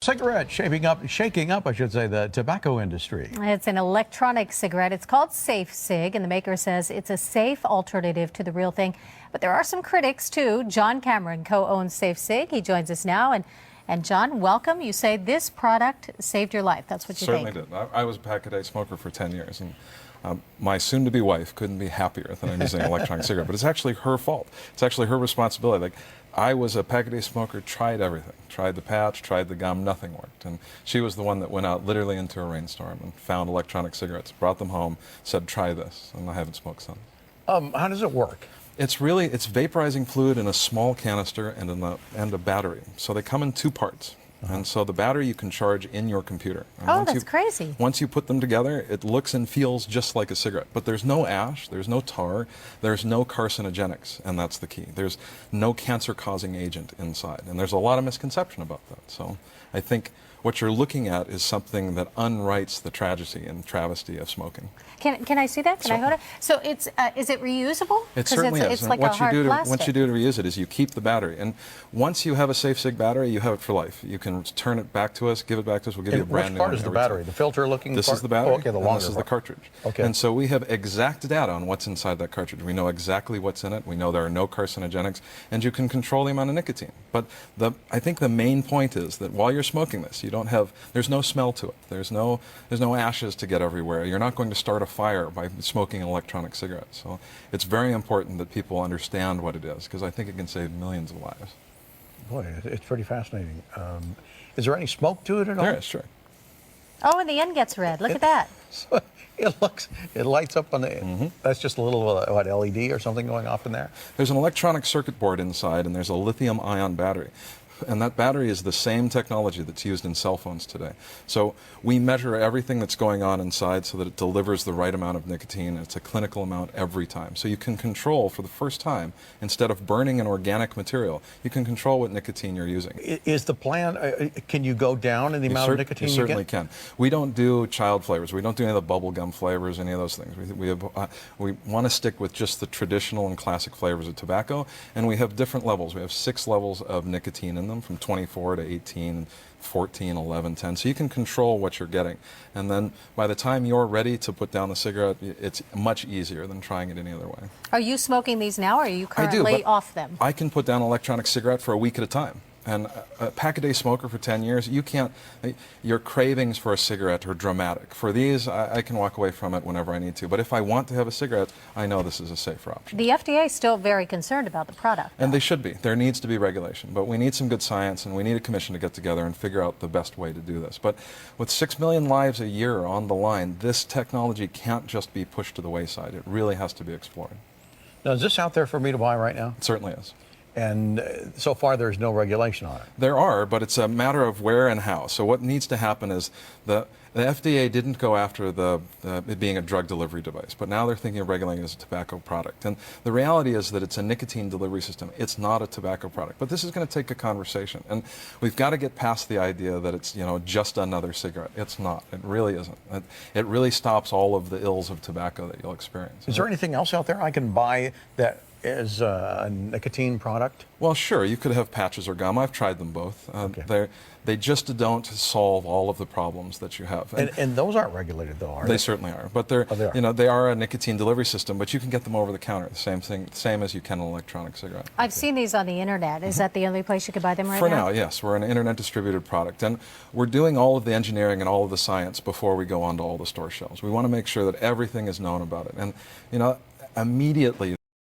Cigarette shaking up, I should say, the tobacco industry. It's an electronic cigarette. It's called Safe Cig, and the maker says it's a safe alternative to the real thing. But there are some critics, too. John Cameron co-owns Safe Cig. He joins us now. And John, welcome. You say this product saved your life. That's what you think. Certainly did. I was a pack-a-day smoker for 10 years. And my soon-to-be wife couldn't be happier than I'm using an electronic cigarette. But it's actually her fault. It's actually her responsibility. Like, I was a pack-a-day smoker, tried everything. Tried the patch, tried the gum, nothing worked. And she was the one that went out literally into a rainstorm and found electronic cigarettes, brought them home, said, try this. And I haven't smoked since. How does it work? It's vaporizing fluid in a small canister and a battery. So they come in two parts. And so the battery you can charge in your computer. And oh, that's crazy. Once you put them together, it looks and feels just like a cigarette. But there's no ash, there's no tar, there's no carcinogenics, and that's the key. There's no cancer-causing agent inside. And there's a lot of misconception about that. So I think what you're looking at is something that unwrites the tragedy and travesty of smoking. Can I see that? Can I hold it? So it's is it reusable? It certainly is. It's like a hard plastic. What you do to reuse it is you keep the battery, and once you have a Safe Cig battery, you have it for life. You can turn it back to us, give it back to us. We'll give you a brand new one. Which part is the battery? The filter-looking part? This is the battery. Oh, okay, the longer this is part. the cartridge. Okay. And so we have exact data on what's inside that cartridge. We know exactly what's in it. We know there are no carcinogenics, and you can control the amount of nicotine. But I think the main point is that while you're smoking this, there's no smell to it. There's no ashes to get everywhere. You're not going to start a fire by smoking an electronic cigarette. So it's very important that people understand what it is, because I think it can save millions of lives. Boy, it's pretty fascinating. Is there any smoke to it at all? There is, sure. Oh, and the end gets red. Look at that. So it lights up on the, that's just a little, what, LED or something going off in there? There's an electronic circuit board inside, and there's a lithium-ion battery. And that battery is the same technology that's used in cell phones today. So we measure everything that's going on inside so that it delivers the right amount of nicotine. It's a clinical amount every time. So you can control for the first time, instead of burning an organic material, you can control what nicotine you're using. Is the plan, can you go down in the amount of nicotine you get? You certainly can. We don't do child flavors. We don't do any of the bubble gum flavors, any of those things. We want to stick with just the traditional and classic flavors of tobacco, and we have different levels. We have 6 levels of nicotine in them, from 24 to 18, 14, 11, 10. So you can control what you're getting. And then by the time you're ready to put down the cigarette, it's much easier than trying it any other way. Are you smoking these now, or are you currently off them? I can put down an electronic cigarette for a week at a time. And a pack-a-day smoker for 10 years, you can't, your cravings for a cigarette are dramatic. For these, I can walk away from it whenever I need to. But if I want to have a cigarette, I know this is a safer option. The FDA is still very concerned about the product, though. And they should be. There needs to be regulation. But we need some good science, and we need a commission to get together and figure out the best way to do this. But with 6 million lives a year on the line, this technology can't just be pushed to the wayside. It really has to be explored. Now, is this out there for me to buy right now? It certainly is. And so far, there's no regulation on it. There are, but it's a matter of where and how. So what needs to happen is the FDA didn't go after it being a drug delivery device, but now they're thinking of regulating it as a tobacco product. And the reality is that it's a nicotine delivery system. It's not a tobacco product. But this is going to take a conversation. And we've got to get past the idea that it's, just another cigarette. It's not. It really isn't. It really stops all of the ills of tobacco that you'll experience. Is there anything else out there I can buy that is a nicotine product? Well, sure. You could have patches or gum. I've tried them both. Okay. They just don't solve all of the problems that you have. And those aren't regulated, though, are they? They certainly are. But they are a nicotine delivery system, but you can get them over the counter. The same as you can an electronic cigarette. I've seen these on the internet. Is that the only place you could buy them right now? For now, yes. We're an internet distributed product. And we're doing all of the engineering and all of the science before we go onto all the store shelves. We want to make sure that everything is known about it. And, immediately